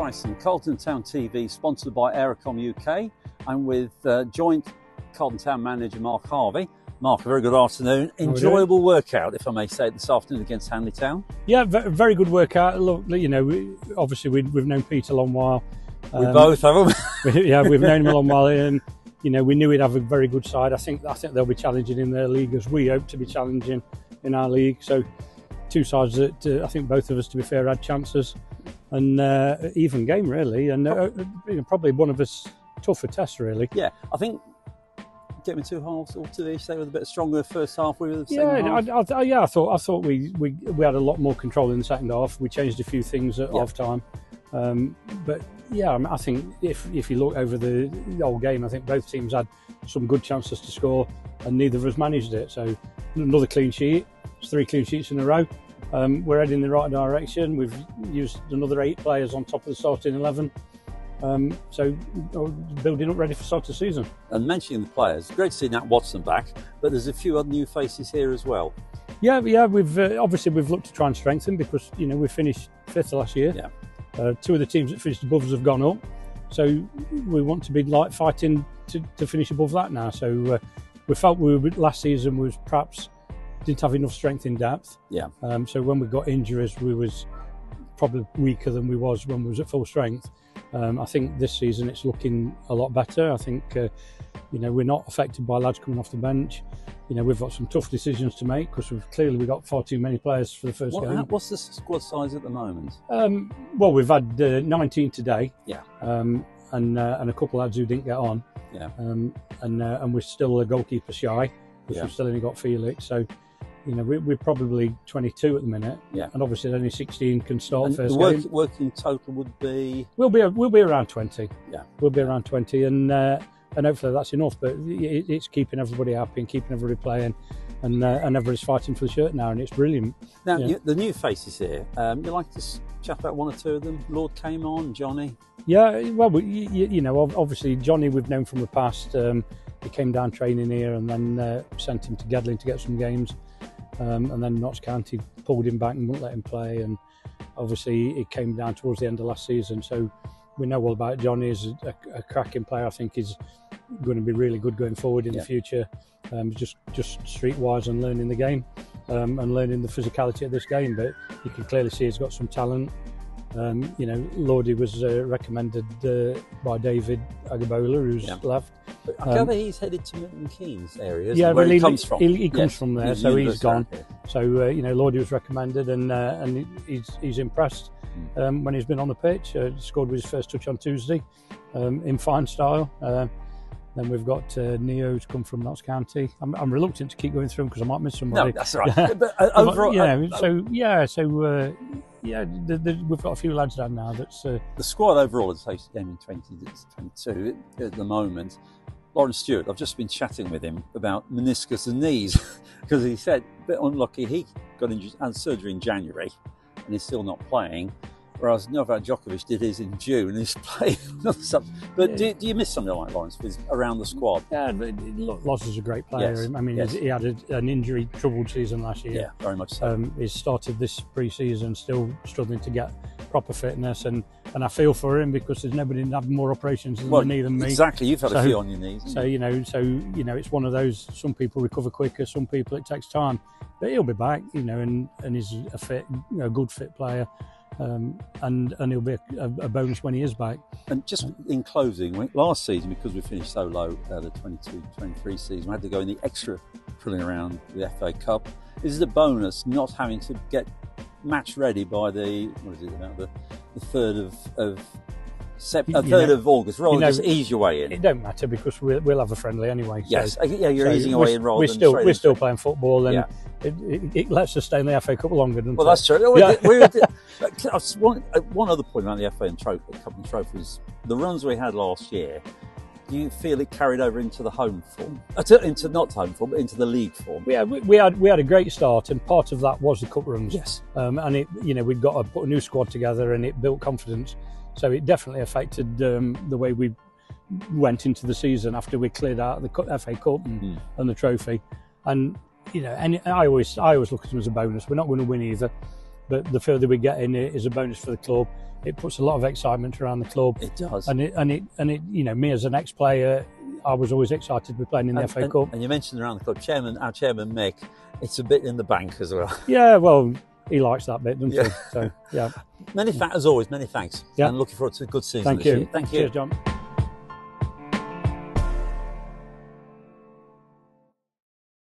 Byson, Carlton Town TV, sponsored by Aerocom UK. I'm with joint Carlton Town manager Mark Harvey. Mark, a very good afternoon. Enjoyable workout, if I may say, this afternoon against Hanley Town. Yeah, very good workout. Look, you know, obviously we've known Pete a long while. We both have them. Yeah, we've known him a long while, and you know, we knew he'd have a very good side. I think they'll be challenging in their league as we hope to be challenging in our league. So, two sides that I think both of us, to be fair, had chances, and even game really, and you know, probably one of us tougher tests really. Yeah, I think getting two halves or two-ish, they were a bit stronger first half. We were the second half. I thought we had a lot more control in the second half. We changed a few things at half time, but yeah, I think if you look over the whole game, I think both teams had some good chances to score, and neither of us managed it. So another clean sheet. It's 3 clean sheets in a row. We're heading in the right direction. We've used another 8 players on top of the starting 11. So building up ready for start of the season. And mentioning the players, great to see Nat Watson back, but there's a few other new faces here as well. Yeah. We've obviously we've looked to try and strengthen because you know we finished 5th last year. Yeah. 2 of the teams that finished above us have gone up, so we want to be like fighting to finish above that now. So we felt last season was perhaps didn't have enough strength in depth. Yeah. So when we got injuries, we was probably weaker than we was when we was at full strength. I think this season it's looking a lot better. I think you know, we're not affected by lads coming off the bench. You know, we've got some tough decisions to make because we've got far too many players for the first game. What's the squad size at the moment? Well, we've had 19 today. Yeah. And a couple of lads who didn't get on. Yeah. And we're still a goalkeeper shy, because we've still only got Felix. So, you know, we're probably 22 at the minute. Yeah. And obviously only 16 can start And first the game. working total would be? We'll be around 20. Yeah. We'll be around 20, and hopefully that's enough. But it's keeping everybody happy and keeping everybody playing, and everybody's fighting for the shirt now, and it's brilliant. Now, the new faces here, you like to chat about one or two of them? Lord came on, Johnny. Yeah, well, you know, obviously Johnny we've known from the past. He came down training here, and then sent him to Gedling to get some games, and then Notts County pulled him back and wouldn't let him play, and obviously it came down towards the end of last season. So we know all about Johnny. He's a cracking player. I think he's going to be really good going forward in the future. Just streetwise and learning the game, and learning the physicality of this game. But you can clearly see he's got some talent. You know, Lordy was recommended by David Agabola, who's left. I gather he's headed to Milton Keynes area. Yeah, where he comes from. He comes from there, so he's gone. Here. So you know, Lordy was recommended, and he's impressed when he's been on the pitch. Scored with his first touch on Tuesday, in fine style. Then we've got Neo, who's come from Notts County. I'm reluctant to keep going through them because I might miss somebody. No, that's all right. But overall, we've got a few lads down now. That's the squad overall is hosted game in 2022 at the moment. Lawrence Stewart, I've just been chatting with him about meniscus and knees because he said a bit unlucky. He got injured and surgery in January, and he's still not playing. Whereas Novak Djokovic did his in June and he's playing. But do you miss something like Lawrence around the squad? Yeah, Lawrence is a great player. Yes. I mean, he had an injury-troubled season last year. Yeah, very much so. He started this pre-season still struggling to get proper fitness, and I feel for him because there's nobody that had more operations in the knee than me. Exactly, you've had a few on your knees. So you know, it's one of those. Some people recover quicker, some people it takes time, but he'll be back. You know, and he's a good fit player. And he'll be a bonus when he is back. And just in closing, last season, because we finished so low, the 22-23 season, we had to go in the extra pulling around the FA Cup. Is it a bonus not having to get match ready by the 3rd of 3rd of August, rather than just ease your way in. It don't matter because we'll have a friendly anyway. Yes, you're easing your way in rather than we're still playing football, and it lets us stay in the FA Cup longer. Doesn't well, it? That's true. One other point about the FA and Cup and trophies: the runs we had last year. Do you feel it carried over into the home form, into not home form, but into the league form? Yeah, we had a great start, and part of that was the cup runs. Yes, and it, we'd got to put a new squad together, and it built confidence. So it definitely affected the way we went into the season after we cleared out the FA Cup and the trophy. And and I always look at them as a bonus. We're not going to win either, but the further we get in, it is a bonus for the club. It puts a lot of excitement around the club. It does. And it me as an ex-player, I was always excited to be playing in the FA Cup. And you mentioned around the club, our chairman Mick, it's a bit in the bank as well. Yeah, well, he likes that bit, doesn't he? So, yeah. As always, many thanks. Yeah. And looking forward to a good season Thank this you. year. Thank you. Cheers, John.